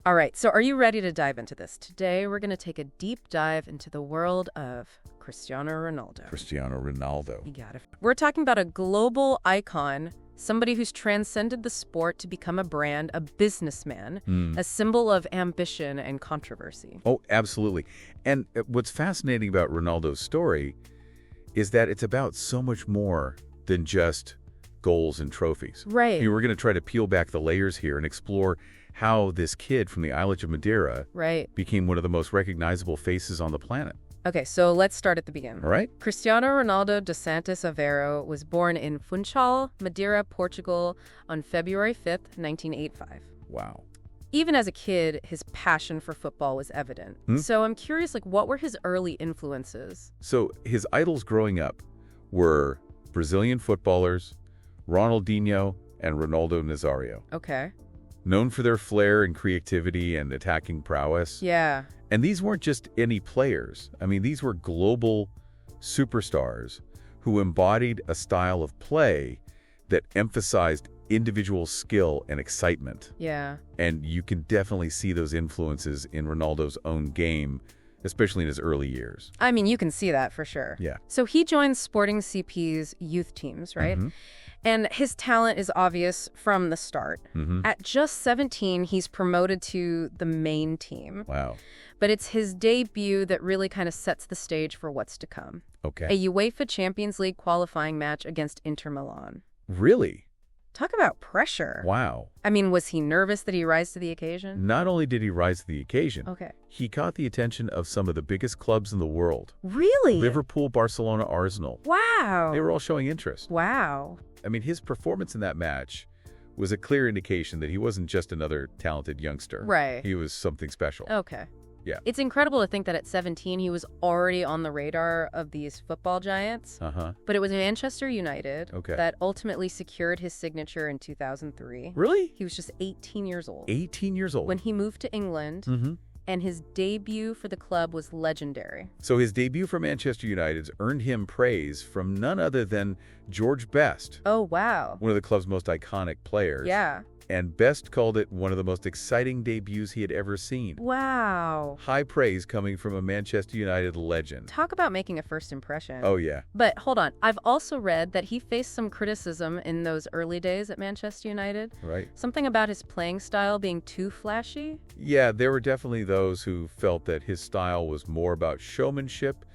All right, so are you ready to dive into this? Today, we're going to take a deep dive into the world of Cristiano Ronaldo. Cristiano Ronaldo. You got it. We're talking about a global icon, somebody who's transcended the sport to become a brand, a businessman, a symbol of ambition and controversy. Oh, absolutely. And what's fascinating about Ronaldo's story is that it's about so much more than just goals and trophies. Right. We're going to try to peel back the layers here and explore how this kid from the island of Madeira became one of the most recognizable faces on the planet. Okay, so let's start at the beginning. All right? Cristiano Ronaldo dos Santos Aveiro was born in Funchal, Madeira, Portugal on February 5th, 1985. Wow. Even as a kid, his passion for football was evident. So I'm curious, what were his early influences? So his idols growing up were Brazilian footballers, Ronaldinho and Ronaldo Nazario. Okay. Known for their flair and creativity and attacking prowess. Yeah. And these weren't just any players. I mean, these were global superstars who embodied a style of play that emphasized individual skill and excitement. Yeah. And you can definitely see those influences in Ronaldo's own game, especially in his early years. I mean, you can see that for sure. Yeah. So he joined Sporting CP's youth teams, right? And his talent is obvious from the start. At just 17, he's promoted to the main team. Wow. But it's his debut that really kind of sets the stage for what's to come. Okay. A UEFA Champions League qualifying match against Inter Milan. Really? Talk about pressure. Wow. I mean, was he nervous that he rise to the occasion? Not only did he rise to the occasion, Okay. he caught the attention of some of the biggest clubs in the world. Really? Liverpool, Barcelona, Arsenal. Wow. They were all showing interest. Wow. I mean, his performance in that match was a clear indication that he wasn't just another talented youngster. Right. He was something special. Okay. Yeah. It's incredible to think that at 17, he was already on the radar of these football giants. But it was Manchester United that ultimately secured his signature in 2003. Really? He was just 18 years old. 18 years old. When he moved to England, and his debut for the club was legendary. So his debut for Manchester United earned him praise from none other than George Best. Oh, wow. One of the club's most iconic players. Yeah. And Best called it one of the most exciting debuts he had ever seen. Wow. High praise coming from a Manchester United legend. Talk about making a first impression. Oh, yeah. But hold on. I've also read that he faced some criticism in those early days at Manchester United. Right. Something about his playing style being too flashy. Yeah, there were definitely those who felt that his style was more about showmanship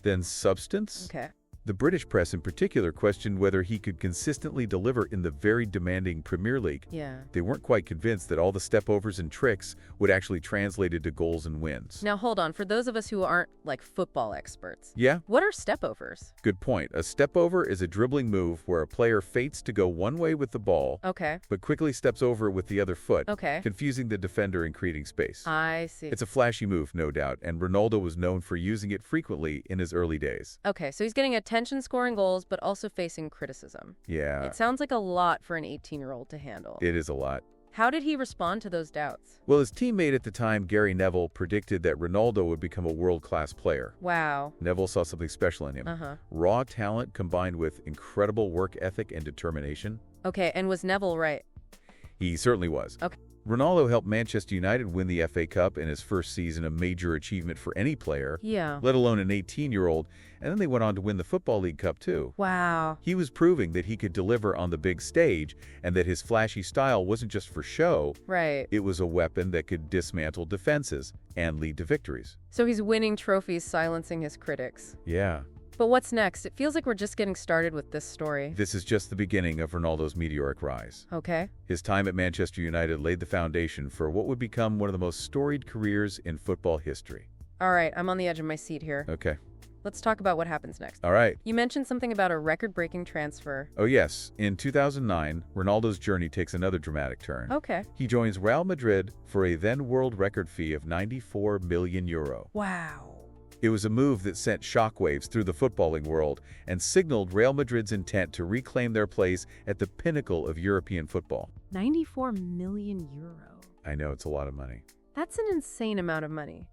than substance. Okay. The British press in particular questioned whether he could consistently deliver in the very demanding Premier League. Yeah. They weren't quite convinced that all the stepovers and tricks would actually translate into goals and wins. Now, hold on. For those of us who aren't, football experts. Yeah? What are stepovers? Good point. A stepover is a dribbling move where a player feints to go one way with the ball, but quickly steps over it with the other foot, confusing the defender and creating space. I see. It's a flashy move, no doubt, and Ronaldo was known for using it frequently in his early days. Okay, so he's getting attention scoring goals, but also facing criticism. Yeah. It sounds like a lot for an 18-year-old to handle. It is a lot. How did he respond to those doubts? Well, his teammate at the time, Gary Neville, predicted that Ronaldo would become a world-class player. Wow. Neville saw something special in him. Raw talent combined with incredible work ethic and determination. Okay, and was Neville right? He certainly was. Okay. Ronaldo helped Manchester United win the FA Cup in his first season, a major achievement for any player, let alone an 18-year-old, and then they went on to win the Football League Cup too. Wow. He was proving that he could deliver on the big stage and that his flashy style wasn't just for show. Right. It was a weapon that could dismantle defenses and lead to victories. So he's winning trophies, silencing his critics. Yeah. But what's next? It feels like we're just getting started with this story. This is just the beginning of Ronaldo's meteoric rise. Okay. His time at Manchester United laid the foundation for what would become one of the most storied careers in football history. All right, I'm on the edge of my seat here. Okay. Let's talk about what happens next. All right. You mentioned something about a record-breaking transfer. Oh, yes. In 2009, Ronaldo's journey takes another dramatic turn. Okay. He joins Real Madrid for a then world record fee of €94 million. Wow. It was a move that sent shockwaves through the footballing world and signaled Real Madrid's intent to reclaim their place at the pinnacle of European football. 94 million euro. I know, it's a lot of money. That's an insane amount of money.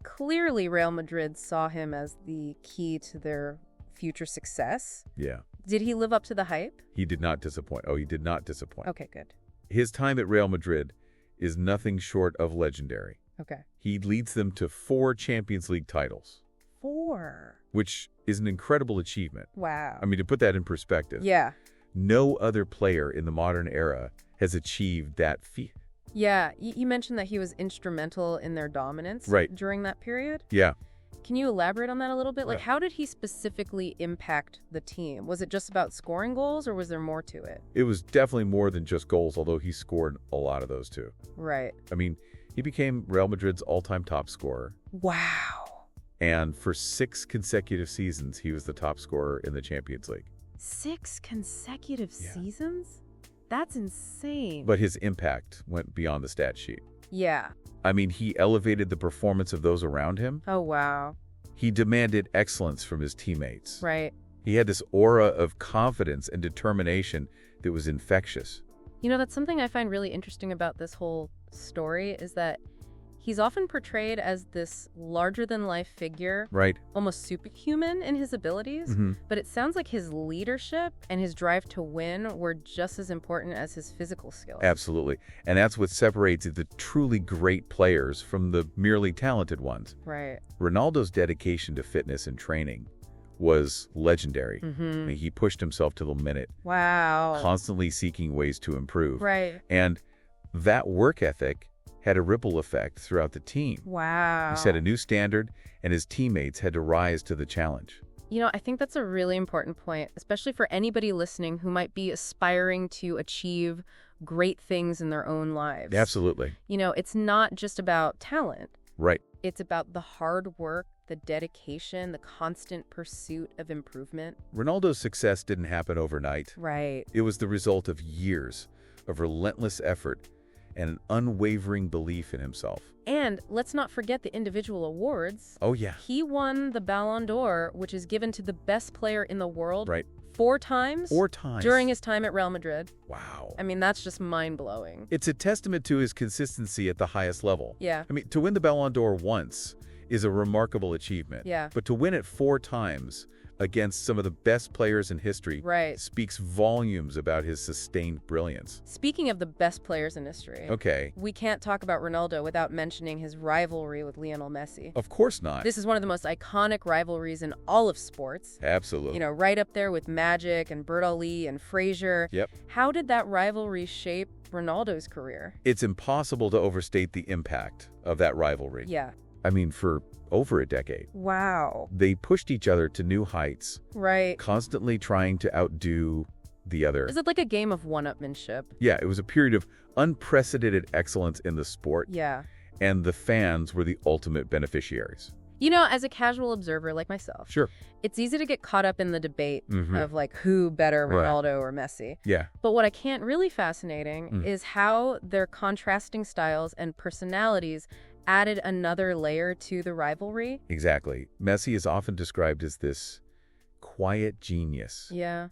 Clearly, Real Madrid saw him as the key to their future success. Yeah. Did he live up to the hype? He did not disappoint. Oh, he did not disappoint. Okay, good. His time at Real Madrid is nothing short of legendary. Okay. He leads them to 4 Champions League titles. 4. Which is an incredible achievement. Wow. I mean, to put that in perspective. Yeah. No other player in the modern era has achieved that feat. Yeah. You mentioned that he was instrumental in their dominance during that period. Yeah. Can you elaborate on that a little bit? Like, how did he specifically impact the team? Was it just about scoring goals, or was there more to it? It was definitely more than just goals, although he scored a lot of those too. Right. I mean, he became Real Madrid's all-time top scorer. Wow. And for 6 consecutive seasons, he was the top scorer in the Champions League. 6 consecutive seasons? That's insane. But his impact went beyond the stat sheet. Yeah. I mean, he elevated the performance of those around him. Oh, wow. He demanded excellence from his teammates. Right. He had this aura of confidence and determination that was infectious. You know, that's something I find really interesting about this whole story is that he's often portrayed as this larger-than-life figure, Right. almost superhuman in his abilities, but it sounds like his leadership and his drive to win were just as important as his physical skills. Absolutely. And that's what separates the truly great players from the merely talented ones. Right. Ronaldo's dedication to fitness and training was legendary. I mean, he pushed himself to the limit, Wow. constantly seeking ways to improve. Right. And that work ethic had a ripple effect throughout the team. Wow. He set a new standard, and his teammates had to rise to the challenge. You know, I think that's a really important point, especially for anybody listening who might be aspiring to achieve great things in their own lives. Absolutely. You know, it's not just about talent. Right. It's about the hard work, the dedication, the constant pursuit of improvement. Ronaldo's success didn't happen overnight. Right. It was the result of years of relentless effort and an unwavering belief in himself. And let's not forget the individual awards. Oh, yeah. He won the Ballon d'Or, which is given to the best player in the world. Right. 4 times. 4 times. During his time at Real Madrid. Wow. I mean, that's just mind-blowing. It's a testament to his consistency at the highest level. Yeah. I mean, to win the Ballon d'Or once is a remarkable achievement. Yeah. But to win it 4 times against some of the best players in history speaks volumes about his sustained brilliance. Speaking of the best players in history, we can't talk about Ronaldo without mentioning his rivalry with Lionel Messi. Of course not. This is one of the most iconic rivalries in all of sports. Absolutely. You know, right up there with Magic and Bertolli and Frazier. Yep. How did that rivalry shape Ronaldo's career? It's impossible to overstate the impact of that rivalry. Yeah. I mean, for over a decade. Wow. They pushed each other to new heights. Right. Constantly trying to outdo the other. Is it like a game of one-upmanship? Yeah, it was a period of unprecedented excellence in the sport. Yeah. And the fans were the ultimate beneficiaries. You know, as a casual observer like myself, Sure. It's easy to get caught up in the debate of like who better, Ronaldo or Messi. Yeah. But what I can't really fascinating is how their contrasting styles and personalities added another layer to the rivalry. Exactly. Messi is often described as this quiet genius. Yeah.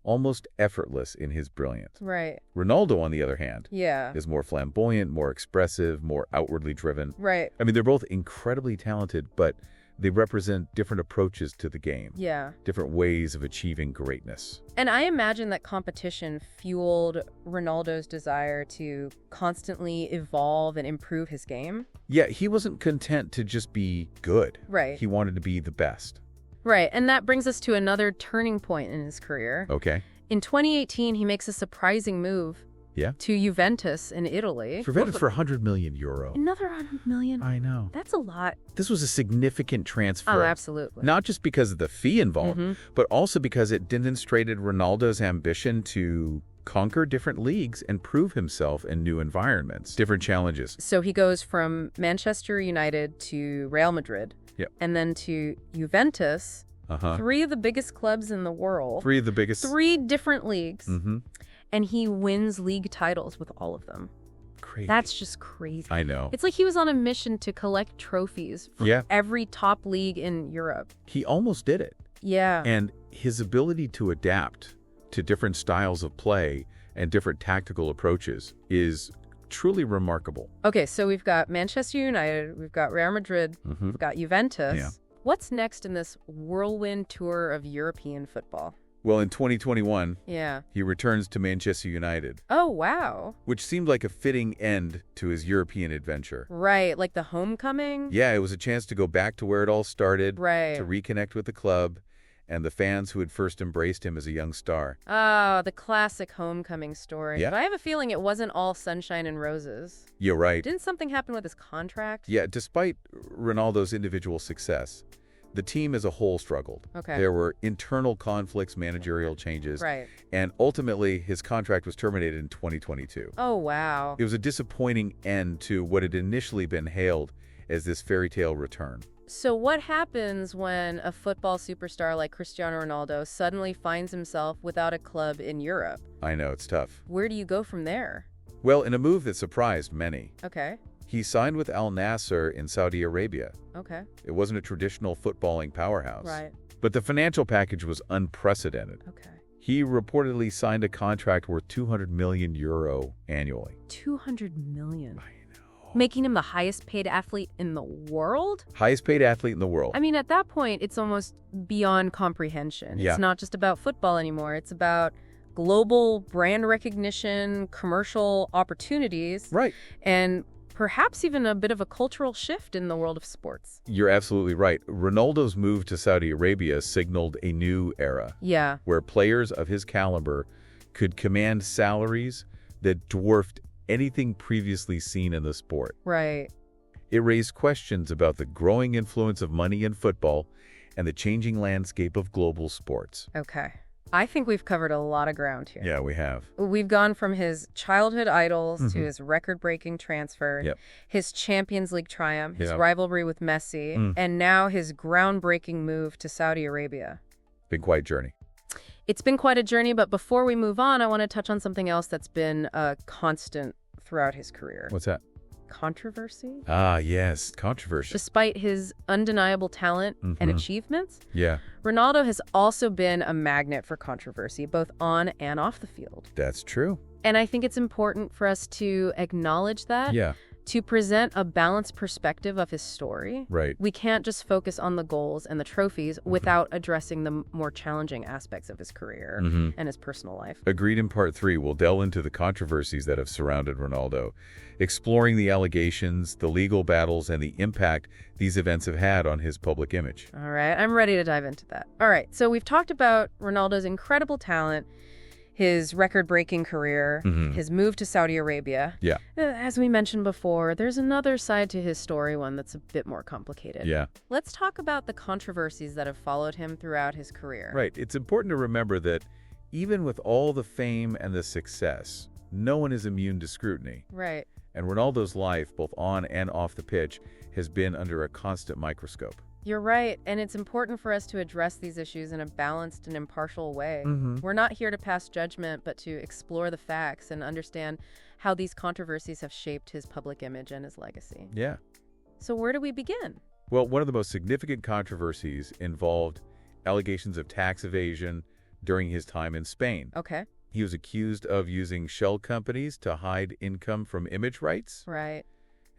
Almost effortless in his brilliance. Right. Ronaldo, on the other hand, Yeah. is more flamboyant, more expressive, more outwardly driven. Right. I mean, they're both incredibly talented, but they represent different approaches to the game. Yeah. Different ways of achieving greatness. And I imagine that competition fueled Ronaldo's desire to constantly evolve and improve his game. Yeah, he wasn't content to just be good. Right. He wanted to be the best. Right. And that brings us to another turning point in his career. Okay. In 2018, he makes a surprising move. Yeah. To Juventus in Italy. For €100 million. Another 100 million? I know. That's a lot. This was a significant transfer. Oh, absolutely. Not just because of the fee involved, but also because it demonstrated Ronaldo's ambition to conquer different leagues and prove himself in new environments, different challenges. So he goes from Manchester United to Real Madrid. Yep. And then to Juventus. 3 of the biggest clubs in the world. 3 of the biggest. 3 different leagues. And he wins league titles with all of them. Crazy. That's just crazy. I know. It's like he was on a mission to collect trophies for every top league in Europe. He almost did it. Yeah. And his ability to adapt to different styles of play and different tactical approaches is truly remarkable. Okay, so we've got Manchester United, we've got Real Madrid, we've got Juventus. Yeah. What's next in this whirlwind tour of European football? Well, in 2021, Yeah. he returns to Manchester United, Oh, wow. which seemed like a fitting end to his European adventure. Right, like the homecoming? Yeah, it was a chance to go back to where it all started, Right. to reconnect with the club and the fans who had first embraced him as a young star. Oh, the classic homecoming story. Yeah. But I have a feeling it wasn't all sunshine and roses. You're right. Didn't something happen with his contract? Yeah, despite Ronaldo's individual success, the team as a whole struggled. Okay. There were internal conflicts, managerial changes, Right. and ultimately his contract was terminated in 2022. Oh, wow. It was a disappointing end to what had initially been hailed as this fairy tale return. So what happens when a football superstar like Cristiano Ronaldo suddenly finds himself without a club in Europe? I know, it's tough. Where do you go from there? Well, in a move that surprised many, Okay. he signed with Al Nassr in Saudi Arabia. Okay. It wasn't a traditional footballing powerhouse. Right. But the financial package was unprecedented. Okay. He reportedly signed a contract worth €200 million annually. 200 million. I know. Making him the highest paid athlete in the world? Highest paid athlete in the world. I mean, at that point, it's almost beyond comprehension. Yeah. It's not just about football anymore. It's about global brand recognition, commercial opportunities, Right. and perhaps even a bit of a cultural shift in the world of sports. You're absolutely right. Ronaldo's move to Saudi Arabia signaled a new era Yeah. where players of his caliber could command salaries that dwarfed anything previously seen in the sport. Right. It raised questions about the growing influence of money in football and the changing landscape of global sports. Okay. I think we've covered a lot of ground here. Yeah, we have. We've gone from his childhood idols to Mhm. his record-breaking transfer, Yep. his Champions League triumph, his Yep. rivalry with Messi, and now his groundbreaking move to Saudi Arabia. Been quite a journey. It's been quite a journey, but before we move on, I want to touch on something else that's been a constant throughout his career. What's that? Controversy. Ah, yes, controversy. Despite his undeniable talent and Mhm. achievements, Yeah, Ronaldo has also been a magnet for controversy, both on and off the field. that's true. And I think it's important for us to acknowledge that, Yeah, to present a balanced perspective of his story. right. We can't just focus on the goals and the trophies without addressing the more challenging aspects of his career Mhm. and his personal life. Agreed. In part 3, we'll delve into the controversies that have surrounded Ronaldo, exploring the allegations, the legal battles, and the impact these events have had on his public image. All right, I'm ready to dive into that. All right, so we've talked about Ronaldo's incredible talent, his record-breaking career, his move to Saudi Arabia. Yeah. As we mentioned before, there's another side to his story, one that's a bit more complicated. Yeah. Let's talk about the controversies that have followed him throughout his career. Right. It's important to remember that even with all the fame and the success, no one is immune to scrutiny. Right. And Ronaldo's life, both on and off the pitch, has been under a constant microscope. You're right, and it's important for us to address these issues in a balanced and impartial way. Mhm. We're not here to pass judgment, but to explore the facts and understand how these controversies have shaped his public image and his legacy. Yeah. So where do we begin? Well, one of the most significant controversies involved allegations of tax evasion during his time in Spain. Okay. He was accused of using shell companies to hide income from image rights, Right.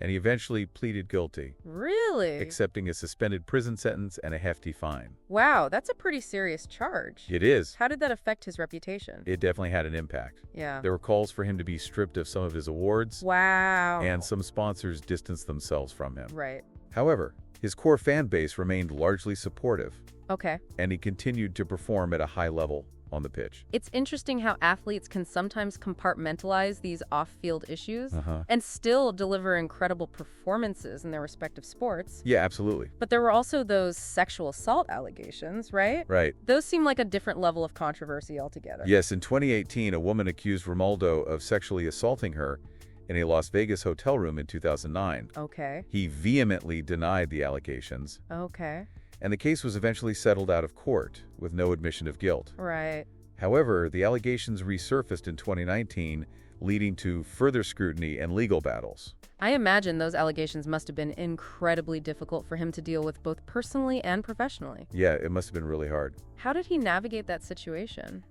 and he eventually pleaded guilty, Really? accepting a suspended prison sentence and a hefty fine. Wow, that's a pretty serious charge. It is. How did that affect his reputation? It definitely had an impact. Yeah. There were calls for him to be stripped of some of his awards, Wow. and some sponsors distanced themselves from him. Right. However, his core fan base remained largely supportive, Okay. and he continued to perform at a high level on the pitch. It's interesting how athletes can sometimes compartmentalize these off-field issues Uh-huh. and still deliver incredible performances in their respective sports. Yeah, absolutely. But there were also those sexual assault allegations, right? Right. Those seem like a different level of controversy altogether. Yes, in 2018, a woman accused Ronaldo of sexually assaulting her in a Las Vegas hotel room in 2009. Okay. He vehemently denied the allegations, Okay. and the case was eventually settled out of court with no admission of guilt. Right. However, the allegations resurfaced in 2019, leading to further scrutiny and legal battles. I imagine those allegations must have been incredibly difficult for him to deal with both personally and professionally. Yeah, it must have been really hard. How did he navigate that situation?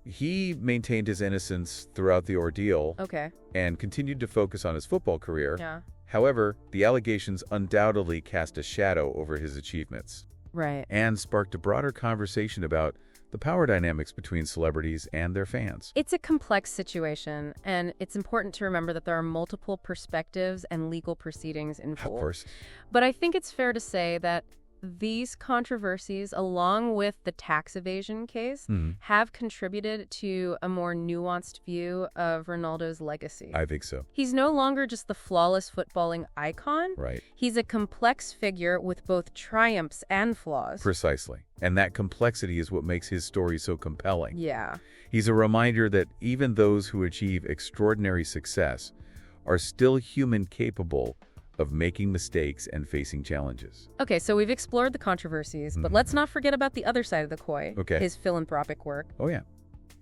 He maintained his innocence throughout the ordeal Okay. and continued to focus on his football career. Yeah. However, the allegations undoubtedly cast a shadow over his achievements Right. and sparked a broader conversation about the power dynamics between celebrities and their fans. It's a complex situation, and it's important to remember that there are multiple perspectives and legal proceedings involved. Of course. But I think it's fair to say that these controversies, along with the tax evasion case, have contributed to a more nuanced view of Ronaldo's legacy. I think so. He's no longer just the flawless footballing icon. Right. He's a complex figure with both triumphs and flaws. Precisely. And that complexity is what makes his story so compelling. Yeah. He's a reminder that even those who achieve extraordinary success are still human, capable of making mistakes and facing challenges. Okay, so we've explored the controversies, but let's not forget about the other side of the coin, his philanthropic work. Oh, yeah.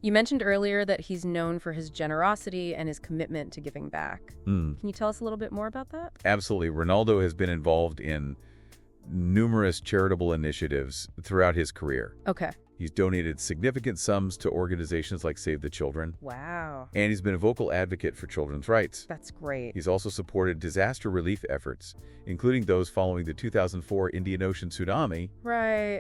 You mentioned earlier that he's known for his generosity and his commitment to giving back. Can you tell us a little bit more about that? Absolutely. Ronaldo has been involved in numerous charitable initiatives throughout his career. Okay. He's donated significant sums to organizations like Save the Children. Wow. And he's been a vocal advocate for children's rights. That's great. He's also supported disaster relief efforts, including those following the 2004 Indian Ocean tsunami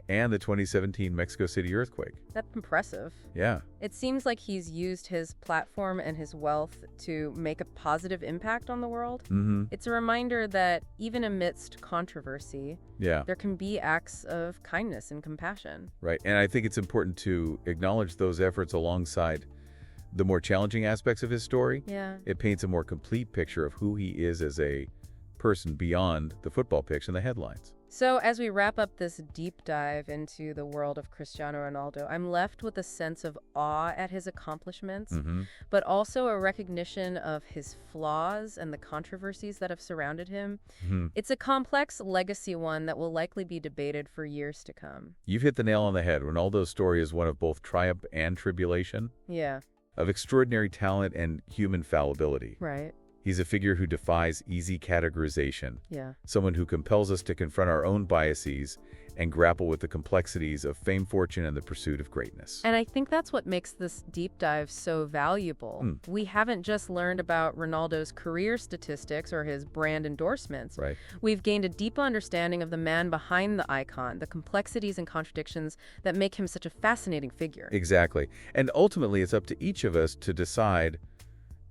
and the 2017 Mexico City earthquake. That's impressive. Yeah. It seems like he's used his platform and his wealth to make a positive impact on the world. It's a reminder that even amidst controversy, there can be acts of kindness and compassion. Right. And I think it's important to acknowledge those efforts alongside the more challenging aspects of his story. Yeah. It paints a more complete picture of who he is as a person beyond the football pitch and the headlines. So as we wrap up this deep dive into the world of Cristiano Ronaldo, I'm left with a sense of awe at his accomplishments, but also a recognition of his flaws and the controversies that have surrounded him. It's a complex legacy, one that will likely be debated for years to come. You've hit the nail on the head. Ronaldo's story is one of both triumph and tribulation. Yeah. Of extraordinary talent and human fallibility. Right. He's a figure who defies easy categorization. Yeah. Someone who compels us to confront our own biases and grapple with the complexities of fame, fortune, and the pursuit of greatness. And I think that's what makes this deep dive so valuable. We haven't just learned about Ronaldo's career statistics or his brand endorsements. Right. We've gained a deep understanding of the man behind the icon, the complexities and contradictions that make him such a fascinating figure. Exactly. And ultimately, it's up to each of us to decide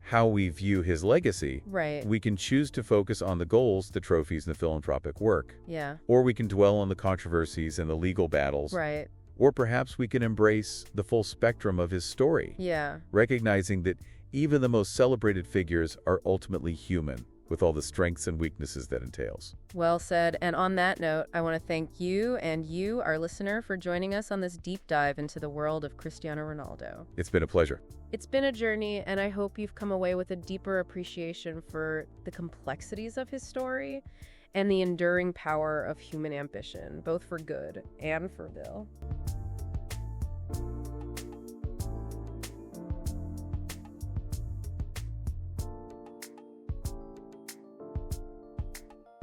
how we view his legacy. Right. We can choose to focus on the goals, the trophies, and the philanthropic work. Yeah. Or we can dwell on the controversies and the legal battles. Right. Or perhaps we can embrace the full spectrum of his story. Yeah. Recognizing that even the most celebrated figures are ultimately human, with all the strengths and weaknesses that entails. Well said. And on that note, I want to thank you and you, our listener, for joining us on this deep dive into the world of Cristiano Ronaldo. It's been a pleasure. It's been a journey, and I hope you've come away with a deeper appreciation for the complexities of his story and the enduring power of human ambition, both for good and for ill.